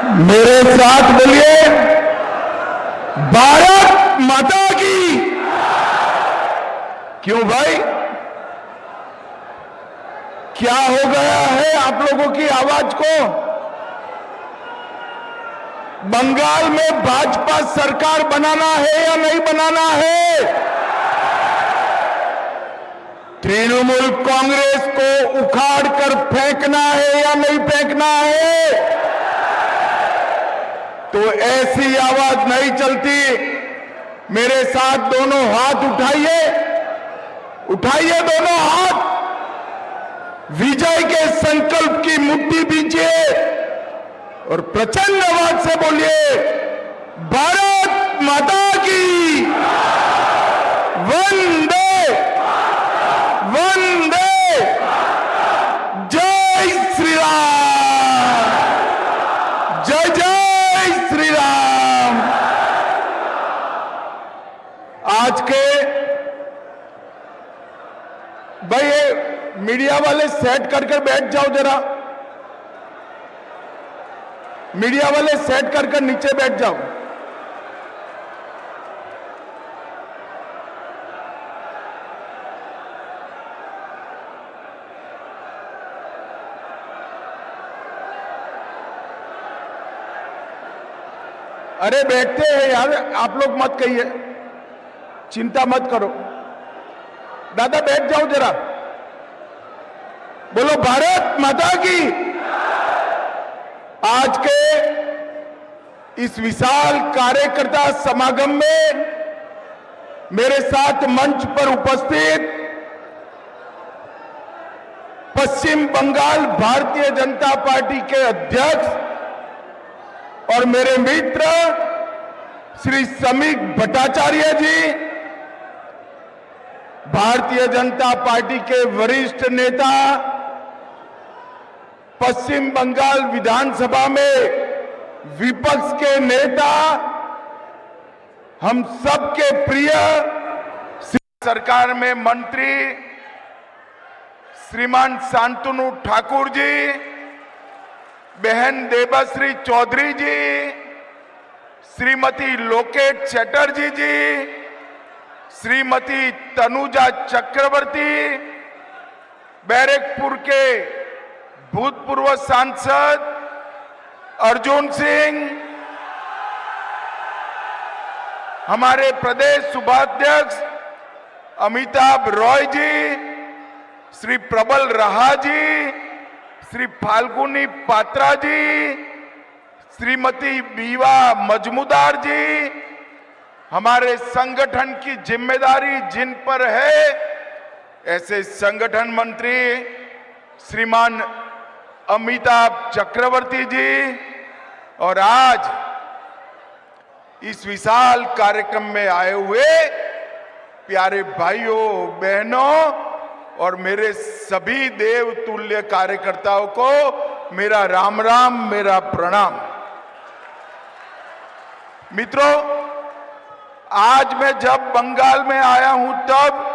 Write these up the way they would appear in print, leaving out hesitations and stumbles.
मेरे साथ बोलिए, भारत माता की। क्यों भाई, क्या हो गया है आप लोगों की आवाज को? बंगाल में भाजपा सरकार बनाना है या नहीं बनाना है? तृणमूल कांग्रेस को उखाड़ कर फेंकना है या नहीं फेंकना है? तो ऐसी आवाज नहीं चलती। मेरे साथ दोनों हाथ उठाइए, उठाइए दोनों हाथ, विजय के संकल्प की मुट्ठी बीजिए और प्रचंड आवाज से बोलिए, भारत माता की। वंदे वंदे, जय श्री राम, जय जय श्री राम। आज के भाई ये मीडिया वाले सेट कर बैठ जाओ जरा, मीडिया वाले सेट कर नीचे बैठ जाओ। अरे बैठते हैं यार, आप लोग मत कहिए, चिंता मत करो। दादा बैठ जाओ जरा, बोलो भारत माता की। आज के इस विशाल कार्यकर्ता समागम में मेरे साथ मंच पर उपस्थित पश्चिम बंगाल भारतीय जनता पार्टी के अध्यक्ष और मेरे मित्र श्री समीक भट्टाचार्य जी, भारतीय जनता पार्टी के वरिष्ठ नेता, पश्चिम बंगाल विधानसभा में विपक्ष के नेता, हम सबके प्रिय सरकार में मंत्री श्रीमान शांतनु ठाकुर जी, बहन देबश्री चौधरी जी, श्रीमती लोकेट चटर्जी जी, श्रीमती तनुजा चक्रवर्ती, बैरकपुर के भूतपूर्व सांसद अर्जुन सिंह, हमारे प्रदेश उपाध्यक्ष अमिताभ रॉय जी, श्री प्रबल रहा जी, श्री फाल्गुनी पात्रा जी, श्रीमती बीवा मजमुदार जी, हमारे संगठन की जिम्मेदारी जिन पर है ऐसे संगठन मंत्री श्रीमान अमिताभ चक्रवर्ती जी, और आज इस विशाल कार्यक्रम में आए हुए प्यारे भाइयों बहनों और मेरे सभी देव तुल्य कार्यकर्ताओं को मेरा राम राम, मेरा प्रणाम। मित्रों, आज मैं जब बंगाल में आया हूं तब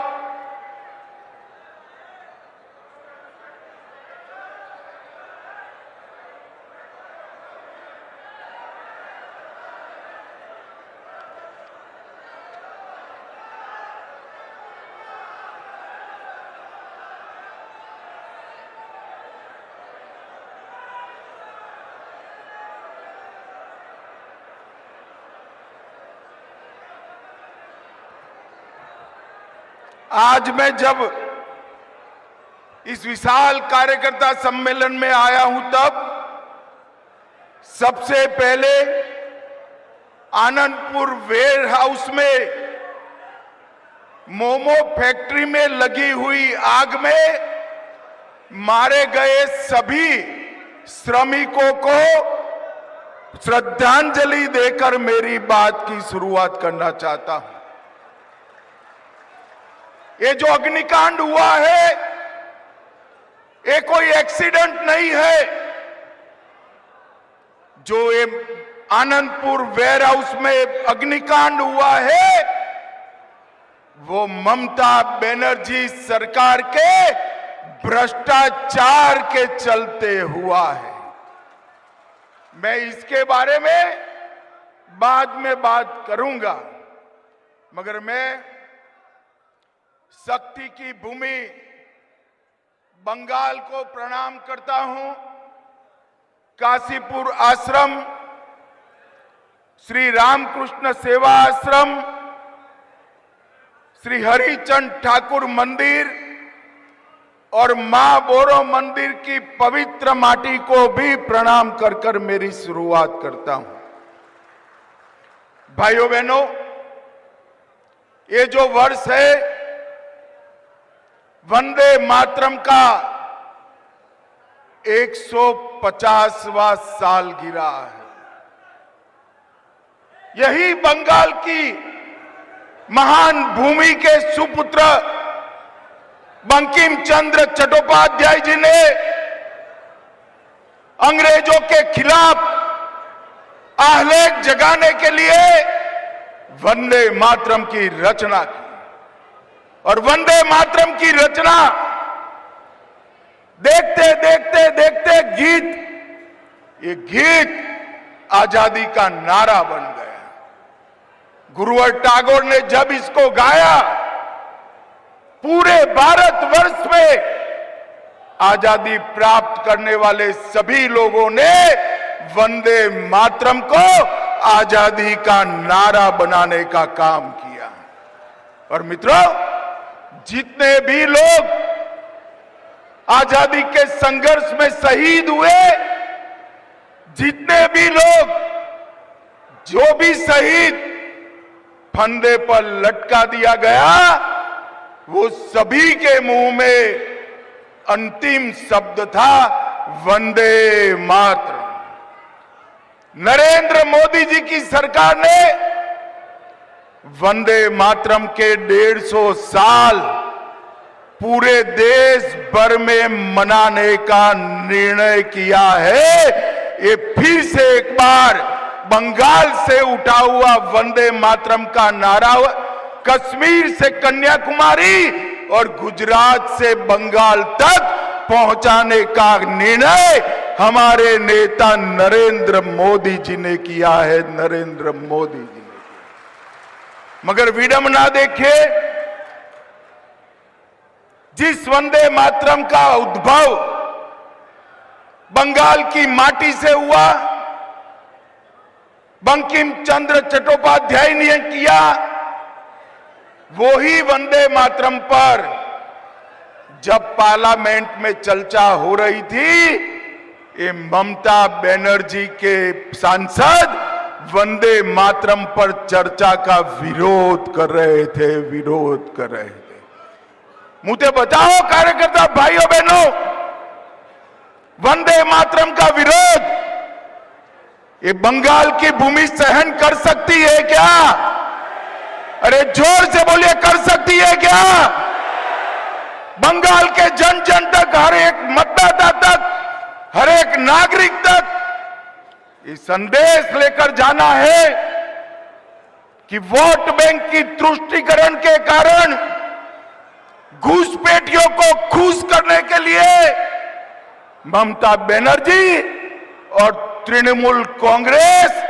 इस विशाल कार्यकर्ता सम्मेलन में आया हूं तब सबसे पहले आनंदपुर वेयर हाउस में मोमो फैक्ट्री में लगी हुई आग में मारे गए सभी श्रमिकों को श्रद्धांजलि देकर मेरी बात की शुरुआत करना चाहता हूं। ये जो अग्निकांड हुआ है ये कोई एक्सीडेंट नहीं है। जो ये आनंदपुर वेयर हाउस में अग्निकांड हुआ है वो ममता बनर्जी सरकार के भ्रष्टाचार के चलते हुआ है। मैं इसके बारे में बाद में बात करूंगा, मगर मैं शक्ति की भूमि बंगाल को प्रणाम करता हूं। काशीपुर आश्रम, श्री रामकृष्ण सेवा आश्रम, श्री हरिचंद ठाकुर मंदिर और मां बोरो मंदिर की पवित्र माटी को भी प्रणाम कर कर मेरी शुरुआत करता हूं। भाइयों बहनों, ये जो वर्ष है वंदे मातरम का 150वां साल गिरा है। यही बंगाल की महान भूमि के सुपुत्र बंकिम चंद्र चट्टोपाध्याय जी ने अंग्रेजों के खिलाफ आहलेख जगाने के लिए वंदे मातरम की रचना की। और वंदे मातरम की रचना देखते देखते देखते ये गीत आजादी का नारा बन गया। गुरुवर टैगोर ने जब इसको गाया, पूरे भारतवर्ष में आजादी प्राप्त करने वाले सभी लोगों ने वंदे मातरम को आजादी का नारा बनाने का काम किया। और मित्रों, जितने भी लोग आजादी के संघर्ष में शहीद हुए, जितने भी लोग, जो भी शहीद फंदे पर लटका दिया गया, वो सभी के मुंह में अंतिम शब्द था वंदे मातरम। नरेंद्र मोदी जी की सरकार ने वंदे मातरम के 150 साल पूरे देश भर में मनाने का निर्णय किया है। ये फिर से एक बार बंगाल से उठा हुआ वंदे मातरम का नारा कश्मीर से कन्याकुमारी और गुजरात से बंगाल तक पहुंचाने का निर्णय हमारे नेता नरेंद्र मोदी जी ने किया है। नरेंद्र मोदी जी ने किया। मगर विडंबना देखिए, जिस वंदे मातरम का उद्भव बंगाल की माटी से हुआ, बंकिम चंद्र चट्टोपाध्याय ने किया, वो ही वंदे मातरम पर जब पार्लियामेंट में चर्चा हो रही थी, ये ममता बनर्जी के सांसद वंदे मातरम पर चर्चा का विरोध कर रहे थे। मुझे बताओ कार्यकर्ता भाइयों बहनों, वंदे मातरम का विरोध ये बंगाल की भूमि सहन कर सकती है क्या? अरे जोर से बोलिए, कर सकती है क्या? बंगाल के जन जन तक, हर एक मतदाता तक, हर एक नागरिक तक ये संदेश लेकर जाना है कि वोट बैंक की तुष्टीकरण के कारण घुसपैठियों को खुश करने के लिए ममता बनर्जी और तृणमूल कांग्रेस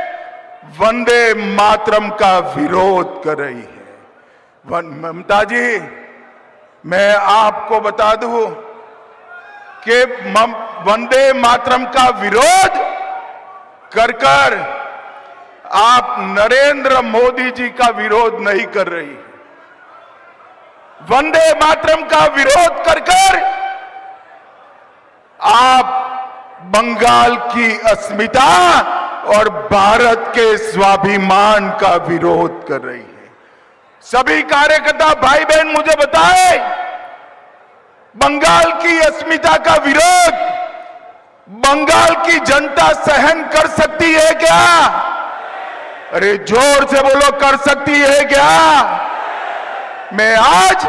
वंदे मातरम का विरोध कर रही है। ममता जी, मैं आपको बता दूं कि वंदे मातरम का विरोध कर कर आप नरेंद्र मोदी जी का विरोध नहीं कर रही। वंदे मातरम का विरोध कर कर आप बंगाल की अस्मिता और भारत के स्वाभिमान का विरोध कर रही है। सभी कार्यकर्ता भाई बहन मुझे बताएं, बंगाल की अस्मिता का विरोध बंगाल की जनता सहन कर सकती है क्या? अरे जोर से बोलो, कर सकती है क्या? मैं आज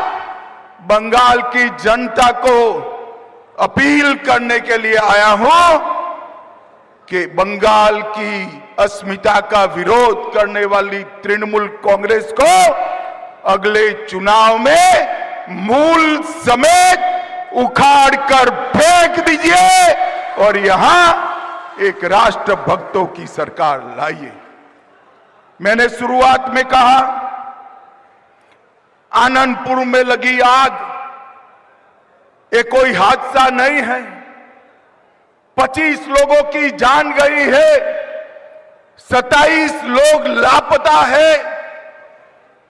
बंगाल की जनता को अपील करने के लिए आया हूं कि बंगाल की अस्मिता का विरोध करने वाली तृणमूल कांग्रेस को अगले चुनाव में मूल समेत उखाड़ कर फेंक दीजिए और यहां एक राष्ट्रभक्तों की सरकार लाइए। मैंने शुरुआत में कहा, आनंदपुर में लगी आग ये कोई हादसा नहीं है। 25 लोगों की जान गई है, 27 लोग लापता है।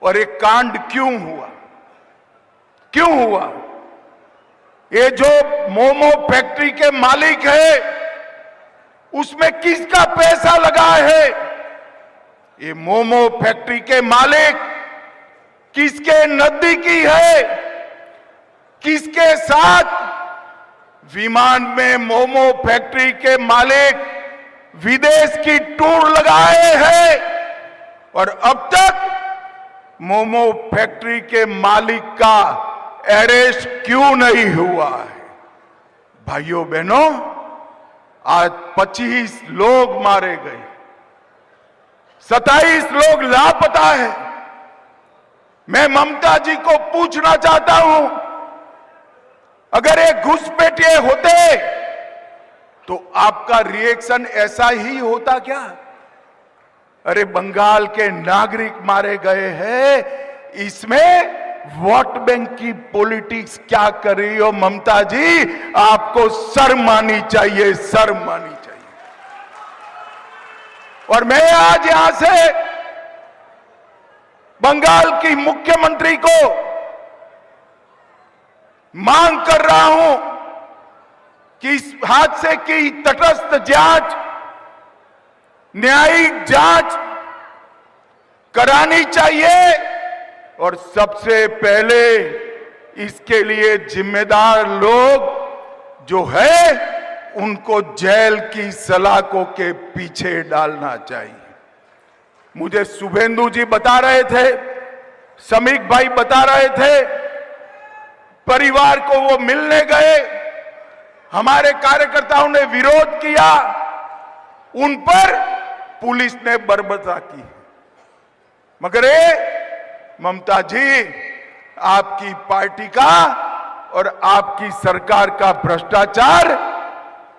और ये कांड क्यों हुआ? क्यों हुआ? ये जो मोमो फैक्ट्री के मालिक है, उसमें किसका पैसा लगा है? ये मोमो फैक्ट्री के मालिक किसके नजदीकी है? किसके साथ विमान में मोमो फैक्ट्री के मालिक विदेश की टूर लगाए हैं? और अब तक मोमो फैक्ट्री के मालिक का अरेस्ट क्यों नहीं हुआ है? भाइयों बहनों, आज 25 लोग मारे गए, 27 लोग लापता है। मैं ममता जी को पूछना चाहता हूं, अगर ये घुसपैठिए होते तो आपका रिएक्शन ऐसा ही होता क्या? अरे बंगाल के नागरिक मारे गए हैं, इसमें वोट बैंक की पॉलिटिक्स क्या कर रही हो ममता जी? आपको शर्म आनी चाहिए, शर्म आनी चाहिए। और मैं आज यहां से बंगाल की मुख्यमंत्री को मांग कर रहा हूं कि इस हादसे की तटस्थ जांच, न्यायिक जांच करानी चाहिए। और सबसे पहले इसके लिए जिम्मेदार लोग जो है उनको जेल की सलाखों के पीछे डालना चाहिए। मुझे शुभेंदु जी बता रहे थे, समीक भाई बता रहे थे, परिवार को वो मिलने गए, हमारे कार्यकर्ताओं ने विरोध किया, उन पर पुलिस ने बर्बरता की। मगर ये ममता जी, आपकी पार्टी का और आपकी सरकार का भ्रष्टाचार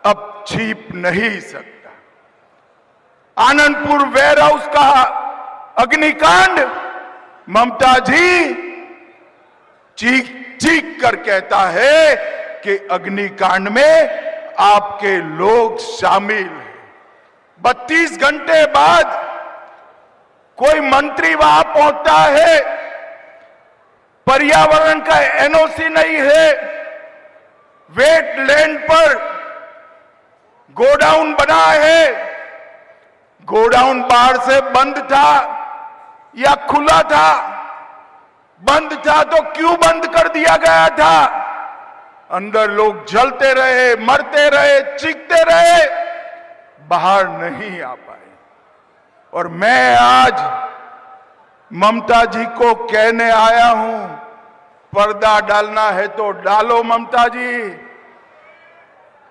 अब छिप नहीं सकता। आनंदपुर वेयर हाउस का अग्निकांड, ममता जी चीख चीख कर कहता है कि अग्निकांड में आपके लोग शामिल हैं। 32 घंटे बाद कोई मंत्री वहां पहुंचता है, पर्यावरण का एनओसी नहीं है, वेटलैंड पर गोडाउन बना है, गोडाउन बाहर से बंद था या खुला था? बंद था तो क्यों बंद कर दिया गया था? अंदर लोग जलते रहे, मरते रहे, चीखते रहे, बाहर नहीं आ पाए। और मैं आज ममता जी को कहने आया हूं, पर्दा डालना है तो डालो ममता जी,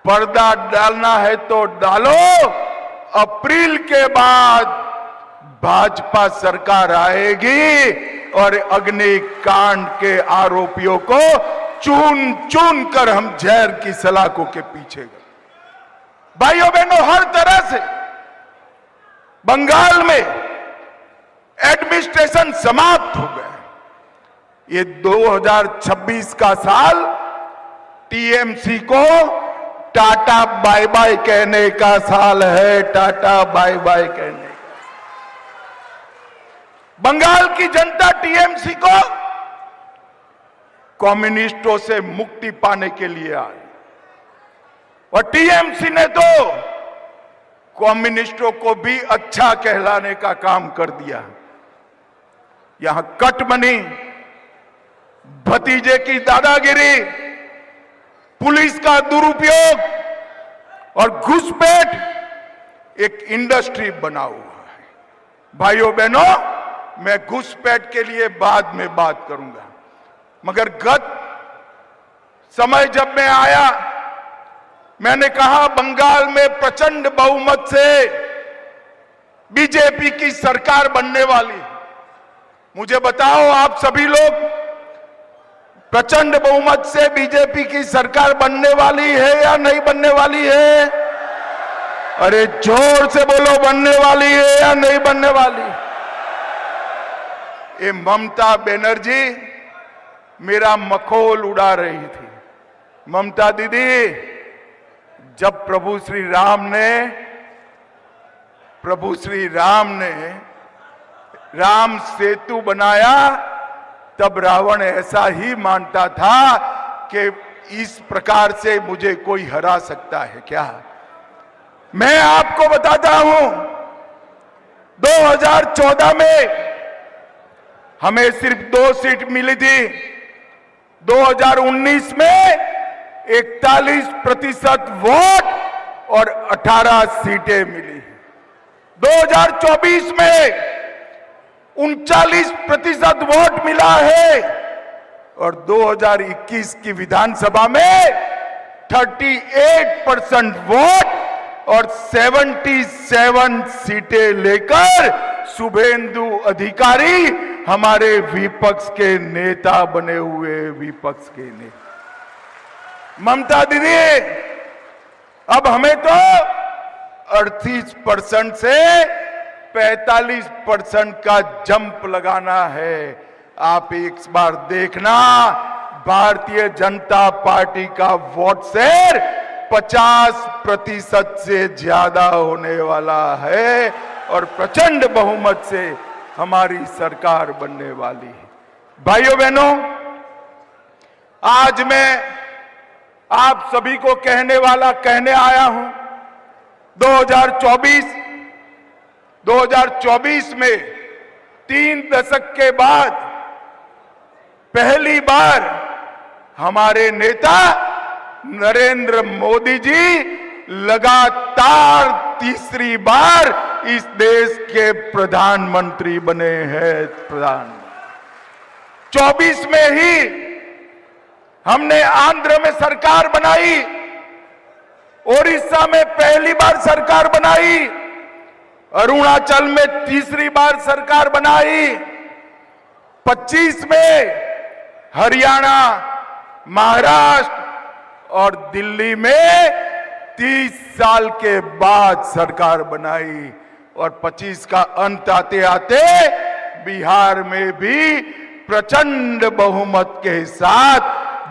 पर्दा डालना है तो डालो। अप्रैल के बाद भाजपा सरकार आएगी और अग्निकांड के आरोपियों को चुन चुन कर हम जहर की सलाखों के पीछे गए। भाइयों बहनों, हर तरह से बंगाल में एडमिनिस्ट्रेशन समाप्त हो गया। ये 2026 का साल टीएमसी को टाटा बाय बाय कहने का साल है, टाटा बाय बाय कहने का। बंगाल की जनता टीएमसी को कम्युनिस्टों से मुक्ति पाने के लिए आई और टीएमसी ने तो कम्युनिस्टों को भी अच्छा कहलाने का काम कर दिया। यहां कटमनी, भतीजे की दादागिरी, पुलिस का दुरुपयोग और घुसपैठ एक इंडस्ट्री बना हुआ है। भाइयों बहनों, मैं घुसपैठ के लिए बाद में बात करूंगा, मगर गत समय जब मैं आया, मैंने कहा बंगाल में प्रचंड बहुमत से बीजेपी की सरकार बनने वाली। मुझे बताओ, आप सभी लोग, प्रचंड बहुमत से बीजेपी की सरकार बनने वाली है या नहीं बनने वाली है? अरे जोर से बोलो, बनने वाली है या नहीं बनने वाली? ये ममता बनर्जी मेरा मखौल उड़ा रही थी। ममता दीदी, जब प्रभु श्री राम ने राम सेतु बनाया, तब रावण ऐसा ही मानता था कि इस प्रकार से मुझे कोई हरा सकता है क्या? मैं आपको बताता हूं, 2014 में हमें सिर्फ 2 सीट मिली थी। 2019 में 41% वोट और 18 सीटें मिली। 2024 में 39% वोट मिला है और 2021 की विधानसभा में 38% वोट और 77 सीटें लेकर शुभेंदु अधिकारी हमारे विपक्ष के नेता बने हुए। विपक्ष के नेता ममता दीदी, अब हमें तो 38% से 45% का जंप लगाना है। आप एक बार देखना, भारतीय जनता पार्टी का वोट शेयर 50% से ज्यादा होने वाला है और प्रचंड बहुमत से हमारी सरकार बनने वाली है। भाइयों बहनों, आज मैं आप सभी को कहने आया हूं, 2024 में 3 दशक के बाद पहली बार हमारे नेता नरेंद्र मोदी जी लगातार तीसरी बार इस देश के प्रधानमंत्री बने हैं। 24 में ही हमने आंध्र में सरकार बनाई, ओडिशा में पहली बार सरकार बनाई, अरुणाचल में तीसरी बार सरकार बनाई, 25 में हरियाणा, महाराष्ट्र और दिल्ली में 30 साल के बाद सरकार बनाई और 25 का अंत आते आते बिहार में भी प्रचंड बहुमत के साथ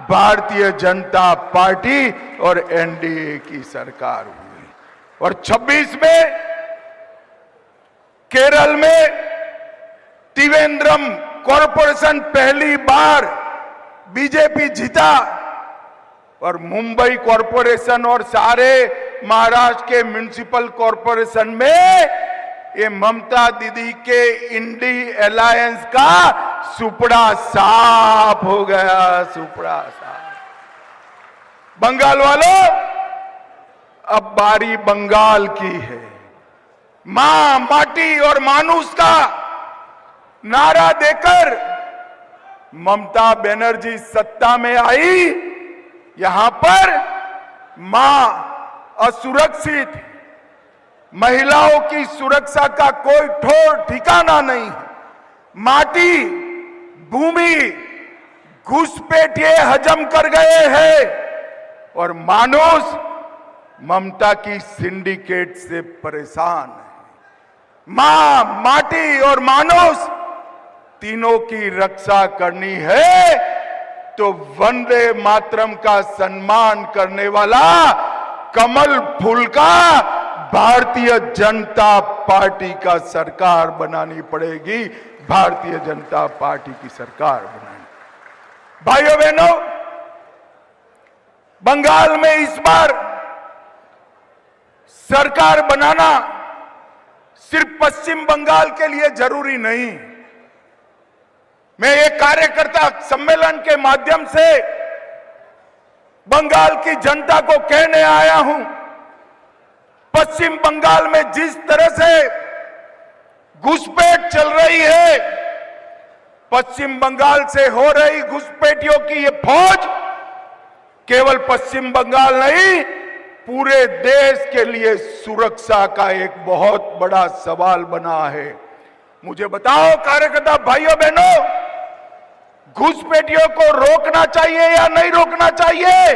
भारतीय जनता पार्टी और एनडीए की सरकार हुई और 26 में केरल में त्रिवेंद्रम कॉरपोरेशन पहली बार बीजेपी जीता और मुंबई कॉरपोरेशन और सारे महाराष्ट्र के म्युनिसिपल कॉरपोरेशन में ये ममता दीदी के इंडी अलायंस का सुपड़ा साफ हो गया। सुपड़ा साफ। बंगाल वालों, अब बारी बंगाल की है। मां, माटी और मानुष का नारा देकर ममता बनर्जी सत्ता में आई। यहां पर मां असुरक्षित, महिलाओं की सुरक्षा का कोई ठोर ठिकाना नहीं है। माटी, भूमि घुसपैठिए हजम कर गए हैं और मानुष ममता की सिंडिकेट से परेशान है। मां, माटी और मानुष तीनों की रक्षा करनी है तो वंदे मातरम का सम्मान करने वाला कमल फूल का भारतीय जनता पार्टी का सरकार बनानी पड़ेगी। भारतीय जनता पार्टी की सरकार बनानी। भाइयों बहनों, बंगाल में इस बार सरकार बनाना सिर्फ पश्चिम बंगाल के लिए जरूरी नहीं। मैं एक कार्यकर्ता सम्मेलन के माध्यम से बंगाल की जनता को कहने आया हूं, पश्चिम बंगाल में जिस तरह से घुसपैठ चल रही है, पश्चिम बंगाल से हो रही घुसपैठियों की ये फौज केवल पश्चिम बंगाल नहीं, पूरे देश के लिए सुरक्षा का एक बहुत बड़ा सवाल बना है। मुझे बताओ कार्यकर्ता भाइयों बहनों, घुसपैठियों को रोकना चाहिए या नहीं रोकना चाहिए?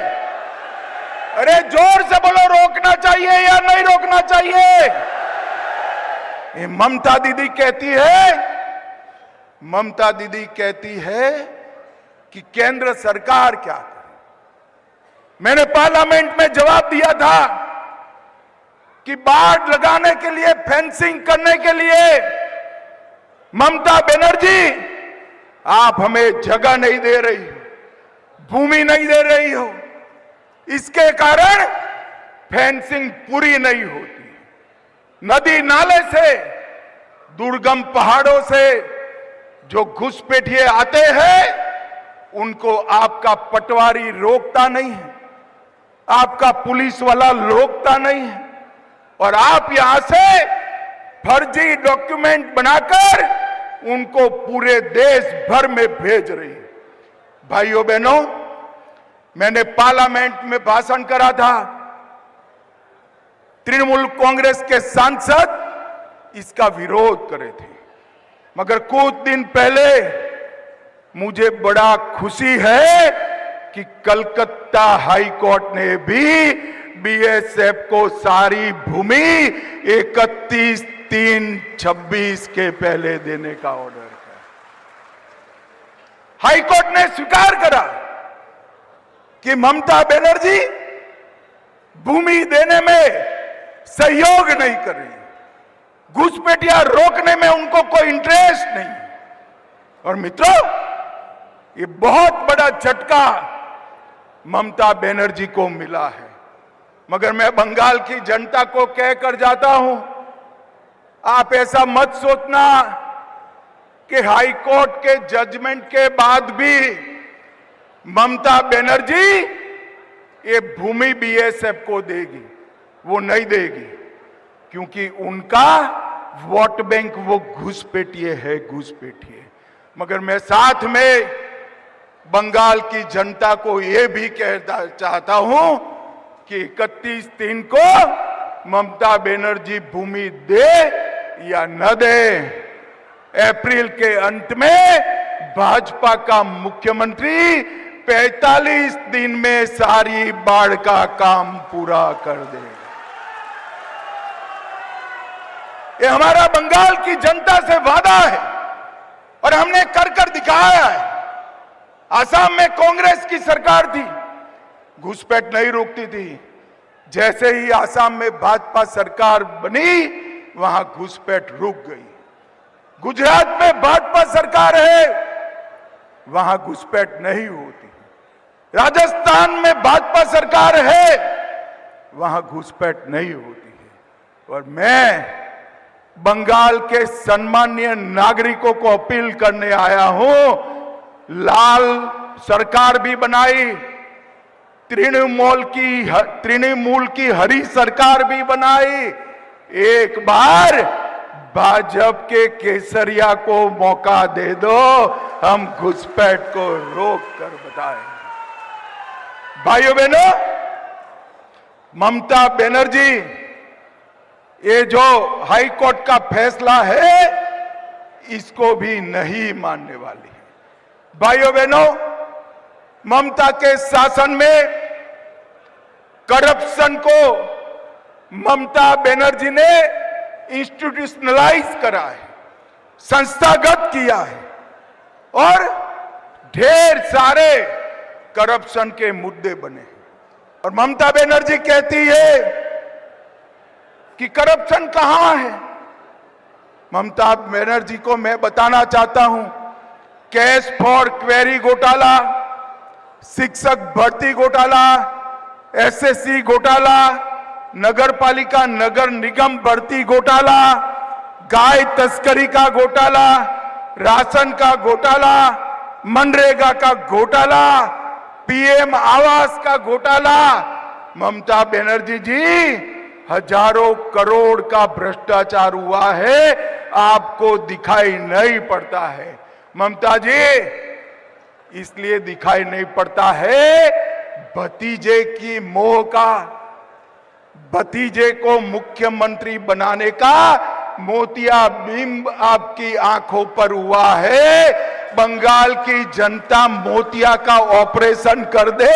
अरे जोर से बोलो, रोकना चाहिए या नहीं रोकना चाहिए? ये ममता दीदी कहती है कि केंद्र सरकार क्या करे। मैंने पार्लियामेंट में जवाब दिया था कि बाड़ लगाने के लिए, फेंसिंग करने के लिए ममता बनर्जी आप हमें जगह नहीं दे रही हो, भूमि नहीं दे रही हो, इसके कारण फेंसिंग पूरी नहीं होती। नदी नाले से, दुर्गम पहाड़ों से जो घुसपैठिए आते हैं उनको आपका पटवारी रोकता नहीं है, आपका पुलिस वाला रोकता नहीं है, और आप यहां से फर्जी डॉक्यूमेंट बनाकर उनको पूरे देश भर में भेज रही है। भाइयों बहनों, मैंने पार्लियामेंट में भाषण करा था, तृणमूल कांग्रेस के सांसद इसका विरोध करे थे, मगर कुछ दिन पहले मुझे बड़ा खुशी है कि कलकत्ता हाई कोर्ट ने भी बीएसएफ को सारी भूमि 31/3/26 के पहले देने का ऑर्डर किया। हाई कोर्ट ने स्वीकार करा कि ममता बनर्जी भूमि देने में सहयोग नहीं कर रही, घुसपैठिया रोकने में उनको कोई इंटरेस्ट नहीं। और मित्रों, ये बहुत बड़ा झटका ममता बनर्जी को मिला है, मगर मैं बंगाल की जनता को कहकर जाता हूं, आप ऐसा मत सोचना कि हाई कोर्ट के जजमेंट के बाद भी ममता बनर्जी ये भूमि बीएसएफ को देगी। वो नहीं देगी, क्योंकि उनका वोट बैंक वो घुसपैठिए है, घुसपैठिए। मगर मैं साथ में बंगाल की जनता को ये भी कहना चाहता हूं कि 31/3 को ममता बनर्जी भूमि दे या न दे, अप्रैल के अंत में भाजपा का मुख्यमंत्री 45 दिन में सारी बाढ़ का काम पूरा कर देगा। ये हमारा बंगाल की जनता से वादा है और हमने कर दिखाया है। आसाम में कांग्रेस की सरकार थी, घुसपैठ नहीं रोकती थी। जैसे ही आसाम में भाजपा सरकार बनी, वहां घुसपैठ रुक गई। गुजरात में भाजपा सरकार है, वहां घुसपैठ नहीं होती। राजस्थान में भाजपा सरकार है, वहां घुसपैठ नहीं होती है। और मैं बंगाल के सम्मानीय नागरिकों को अपील करने आया हूं, लाल सरकार भी बनाई, तृणमूल की हरी सरकार भी बनाई। एक बार भाजपा के केसरिया को मौका दे दो, हम घुसपैठ को रोक कर बताएंगे। भाइयों बहनों, ममता बनर्जी ये जो हाई कोर्ट का फैसला है, इसको भी नहीं मानने वाली है। भाइयों बहनों, ममता के शासन में करप्शन को ममता बनर्जी ने इंस्टीट्यूशनलाइज करा है, संस्थागत किया है, और ढेर सारे करप्शन के मुद्दे बने हैं। और ममता बनर्जी कहती है कि करप्शन कहां है। ममता बनर्जी को मैं बताना चाहता हूं, कैश फॉर क्वेरी घोटाला, शिक्षक भर्ती घोटाला, एसएससी घोटाला, नगर पालिका नगर निगम भर्ती घोटाला, गाय तस्करी का घोटाला, राशन का घोटाला, मनरेगा का घोटाला, पीएम आवास का घोटाला। ममता बनर्जी जी, हजारों करोड़ का भ्रष्टाचार हुआ है, आपको दिखाई नहीं पड़ता है। ममता जी, इसलिए दिखाई नहीं पड़ता है, भतीजे की मोह का, भतीजे को मुख्यमंत्री बनाने का मोतियाबिंब आपकी आंखों पर हुआ है। बंगाल की जनता मोतिया का ऑपरेशन कर दे,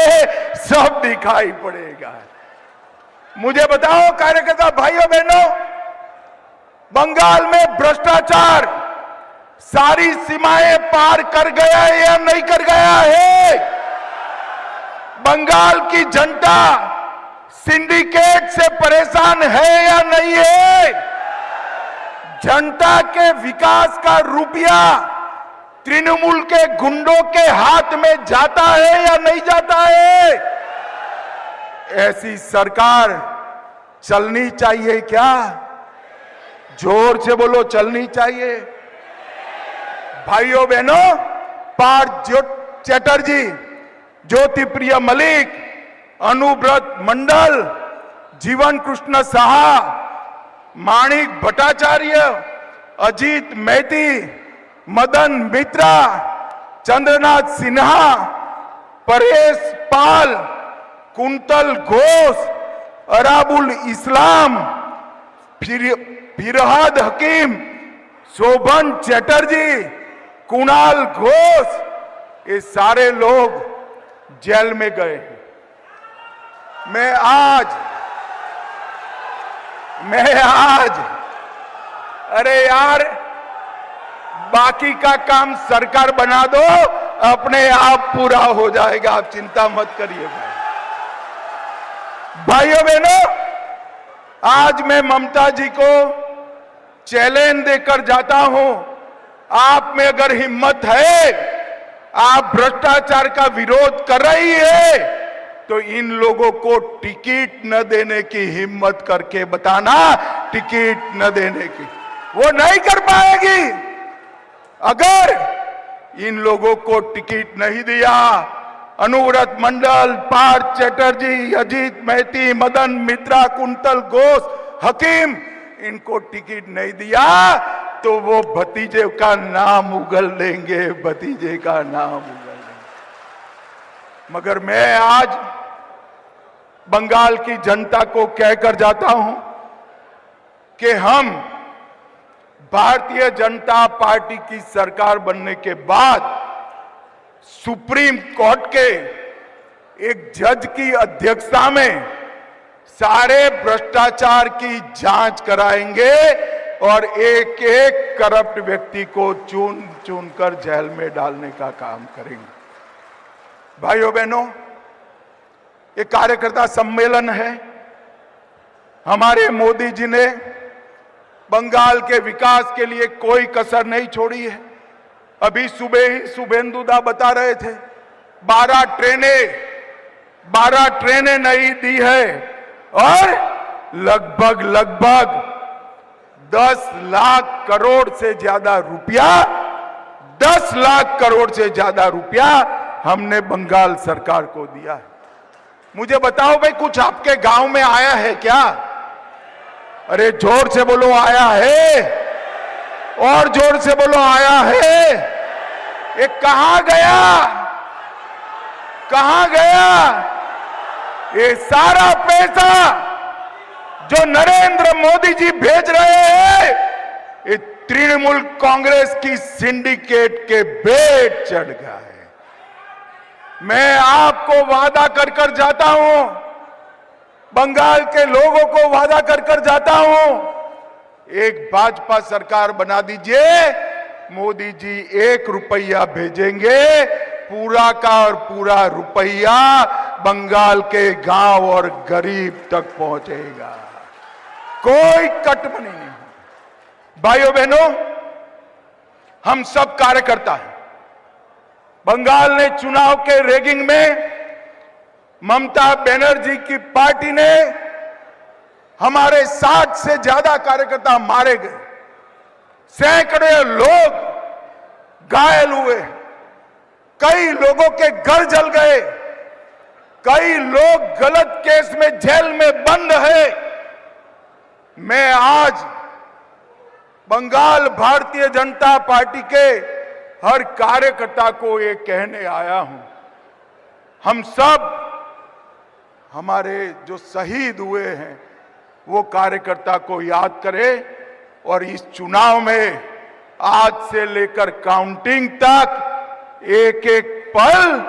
सब दिखाई पड़ेगा। मुझे बताओ कार्यकर्ता भाइयों बहनों, बंगाल में भ्रष्टाचार सारी सीमाएं पार कर गया है या नहीं कर गया है? बंगाल की जनता सिंडिकेट से परेशान है या नहीं है? जनता के विकास का रुपया तृणमूल के गुंडों के हाथ में जाता है या नहीं जाता है? ऐसी सरकार चलनी चाहिए क्या? जोर से बोलो, चलनी चाहिए। भाइयों बहनों, पार्थ चैटर्जी, ज्योति प्रिय मलिक, अनुव्रत मंडल, जीवन कृष्ण साहा, माणिक भट्टाचार्य, अजीत मैती, मदन मित्रा, चंद्रनाथ सिन्हा, परेश पाल, कुंतल घोष, अराबुल इस्लाम, फिरहाद हकीम, शोभन चैटर्जी, कुणाल घोष, ये सारे लोग जेल में गए हैं। मैं आज अरे यार, बाकी का काम सरकार बना दो, अपने आप पूरा हो जाएगा, आप चिंता मत करिए भाई। भाइयों बहनों, आज मैं ममता जी को चैलेंज देकर जाता हूं, आप में अगर हिम्मत है, आप भ्रष्टाचार का विरोध कर रही है, तो इन लोगों को टिकट न देने की हिम्मत करके बताना, टिकट न देने की। वो नहीं कर पाएगी। अगर इन लोगों को टिकट नहीं दिया, अनुव्रत मंडल, पार्थ चैटर्जी, अजीत मैती, मदन मित्रा, कुंतल घोष, हकीम, इनको टिकट नहीं दिया, तो वो भतीजे का नाम उगल देंगे, भतीजे का नाम उगल देंगे। मगर मैं आज बंगाल की जनता को कहकर जाता हूं कि हम भारतीय जनता पार्टी की सरकार बनने के बाद सुप्रीम कोर्ट के एक जज की अध्यक्षता में सारे भ्रष्टाचार की जांच कराएंगे और एक एक करप्ट व्यक्ति को चुन चुनकर जेल में डालने का काम करेंगे। भाइयों बहनों, ये कार्यकर्ता सम्मेलन है। हमारे मोदी जी ने बंगाल के विकास के लिए कोई कसर नहीं छोड़ी है। अभी सुबह ही शुभेंदुदा बता रहे थे, 12 ट्रेनें नहीं दी है और लगभग 10 लाख करोड़ से ज्यादा रुपया, 10 लाख करोड़ से ज्यादा रुपया हमने बंगाल सरकार को दिया है। मुझे बताओ भाई, कुछ आपके गांव में आया है क्या? अरे जोर से बोलो, आया है? और जोर से बोलो, आया है? ये कहां गया? कहां गया ये सारा पैसा जो नरेंद्र मोदी जी भेज रहे हैं? ये तृणमूल कांग्रेस की सिंडिकेट के पेट चढ़ गया है। मैं आपको वादा कर जाता हूं, बंगाल के लोगों को वादा कर जाता हूं, एक भाजपा सरकार बना दीजिए, मोदी जी 1 रुपया भेजेंगे, पूरा का और पूरा रुपया बंगाल के गांव और गरीब तक पहुंचेगा, कोई कटमनी नहीं। भाइयों बहनों, हम सब कार्यकर्ता हैं। बंगाल ने चुनाव के रैगिंग में ममता बनर्जी की पार्टी ने हमारे 60 से ज्यादा कार्यकर्ता मारे गए, सैकड़े लोग घायल हुए, कई लोगों के घर जल गए, कई लोग गलत केस में जेल में बंद है। मैं आज बंगाल भारतीय जनता पार्टी के हर कार्यकर्ता को ये कहने आया हूं, हम सब हमारे जो शहीद हुए हैं वो कार्यकर्ता को याद करें और इस चुनाव में आज से लेकर काउंटिंग तक एक एक पल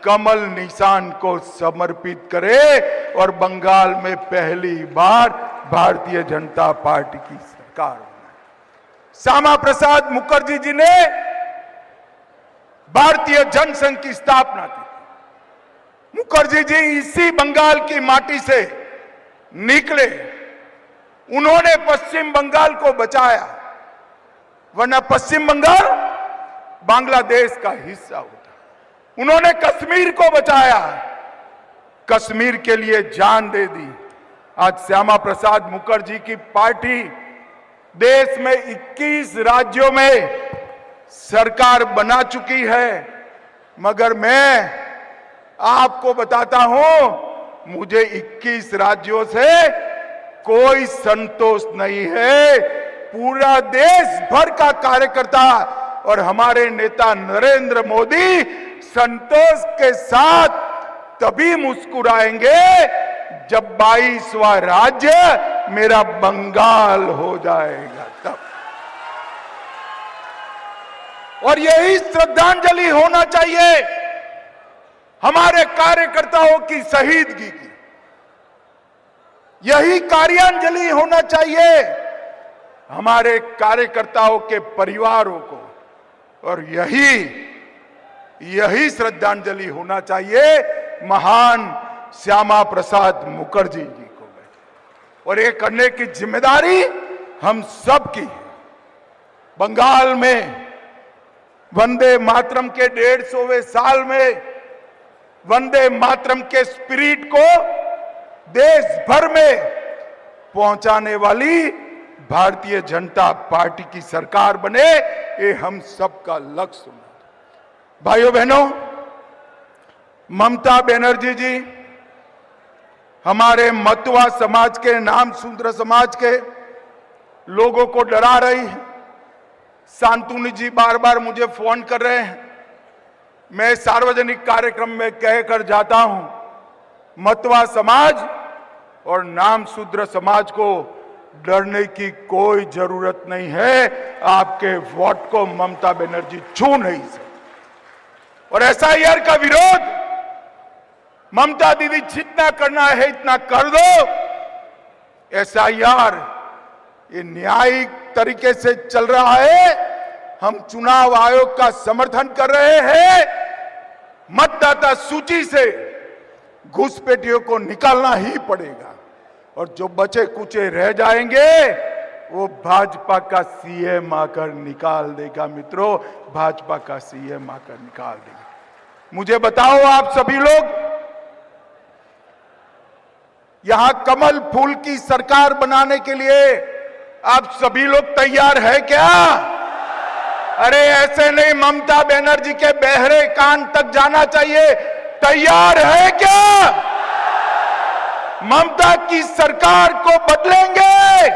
कमल निशान को समर्पित करे और बंगाल में पहली बार भारतीय जनता पार्टी की सरकार बनाए। श्यामा प्रसाद मुखर्जी जी ने भारतीय जनसंघ की स्थापना की। मुखर्जी जी इसी बंगाल की माटी से निकले, उन्होंने पश्चिम बंगाल को बचाया, वरना पश्चिम बंगाल बांग्लादेश का हिस्सा होता। उन्होंने कश्मीर को बचाया, कश्मीर के लिए जान दे दी। आज श्यामा प्रसाद मुखर्जी की पार्टी देश में 21 राज्यों में सरकार बना चुकी है, मगर मैं आपको बताता हूं, मुझे 21 राज्यों से कोई संतोष नहीं है। पूरा देश भर का कार्यकर्ता और हमारे नेता नरेंद्र मोदी संतोष के साथ तभी मुस्कुराएंगे जब 22वां राज्य मेरा बंगाल हो जाएगा तब। और यही श्रद्धांजलि होना चाहिए हमारे कार्यकर्ताओं की शहीदगी की, यही कार्यांजलि होना चाहिए हमारे कार्यकर्ताओं के परिवारों को, और यही श्रद्धांजलि होना चाहिए महान श्यामा प्रसाद मुखर्जी जी को। और ये करने की जिम्मेदारी हम सब की है। बंगाल में वंदे मातरम के 150वें साल में वंदे मातरम के स्पिरिट को देश भर में पहुंचाने वाली भारतीय जनता पार्टी की सरकार बने, ये हम सबका लक्ष्य होना। भाइयों बहनों, ममता बनर्जी जी हमारे मतुआ समाज के, नाम शूद्र समाज के लोगों को डरा रही है। शांतनु जी बार बार मुझे फोन कर रहे हैं, मैं सार्वजनिक कार्यक्रम में कहकर जाता हूं, मतुआ समाज और नाम शूद्र समाज को डरने की कोई जरूरत नहीं है। आपके वोट को ममता बनर्जी छू नहीं सकती। और एसआईआर का विरोध ममता दीदी जितना करना है इतना कर दो। एसआईआर ये न्यायिक तरीके से चल रहा है, हम चुनाव आयोग का समर्थन कर रहे हैं। मतदाता सूची से घुसपैठियों को निकालना ही पड़ेगा, और जो बचे कुचे रह जाएंगे वो भाजपा का सीएम आकर निकाल देगा। मित्रों, भाजपा का सीएम आकर निकाल देगा। मुझे बताओ, आप सभी लोग यहां कमल फूल की सरकार बनाने के लिए आप सभी लोग तैयार है क्या? अरे ऐसे नहीं, ममता बनर्जी के बहरे कान तक जाना चाहिए। तैयार है क्या? ममता की सरकार को बदलेंगे?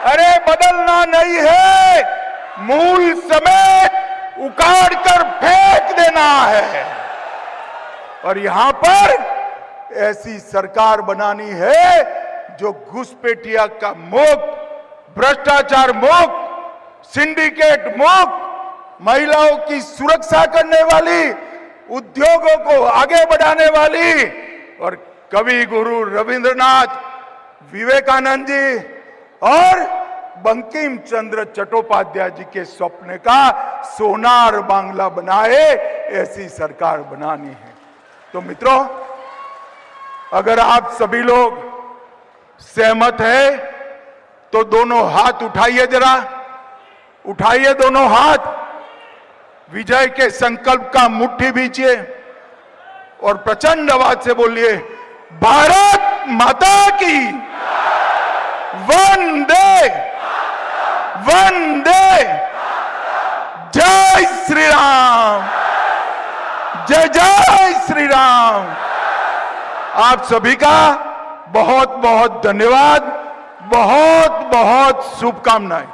अरे बदलना नहीं है, मूल समेत उखाड़ कर फेंक देना है। और यहां पर ऐसी सरकार बनानी है जो घुसपैठिया का मुक्त, भ्रष्टाचार मुक्त, सिंडिकेट मुक्त, महिलाओं की सुरक्षा करने वाली, उद्योगों को आगे बढ़ाने वाली। और कवि गुरु रविंद्रनाथ, विवेकानंद जी और बंकिम चंद्र चट्टोपाध्याय जी के स्वप्न का सोनार बांग्ला बनाए, ऐसी सरकार बनानी है। तो मित्रों, अगर आप सभी लोग सहमत हैं तो दोनों हाथ उठाइए, जरा उठाइए दोनों हाथ, विजय के संकल्प का मुट्ठी भींचिए और प्रचंड आवाज से बोलिए, भारत माता की वंदे वंदे, जय श्री राम, जय जय श्री राम। आप सभी का बहुत बहुत धन्यवाद, बहुत बहुत शुभकामनाएं।